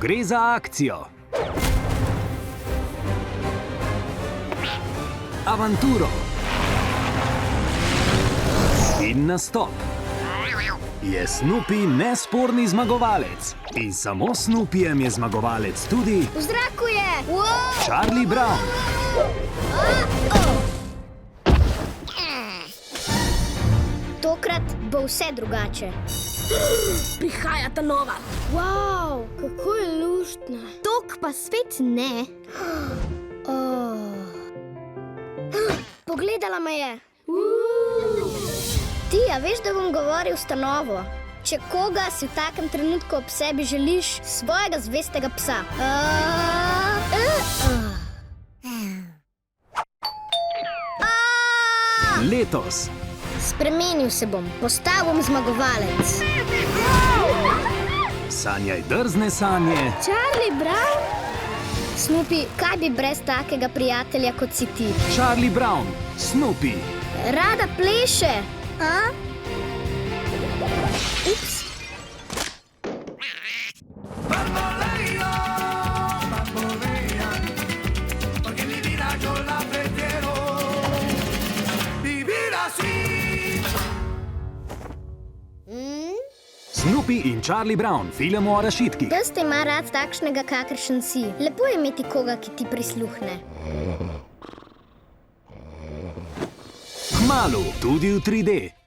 gre za akcijo, avanturo in nastop, je Snoopy nesporni zmagovalec. In samo s Snoopyjem je zmagovalec tudi V zraku je! Wow! Charlie Brown. Tokrat bo vse drugače. Prihaja ta nova. Wow, kako je luštna. Tok pa spet ne. Pogledala me je. Ti, a veš, da bom govoril s Tanovo? Če koga si v takem trenutku ob sebi želiš, svojega zvestega psa. Letos Spremenil se bom, postal bom zmagovalec. sanjaj drzne sanje Charlie Brown? Snoopy, kaj bi brez takega prijatelja kot si ti? Charlie Brown, Snoopy. Rada pleše, a? Ups. Snoopy in Charlie Brown, film o arašitkih. Pes te ima rad takšnega, kakršen si. Lepo je imeti koga, ki ti prisluhne. Kmalu tudi v 3D.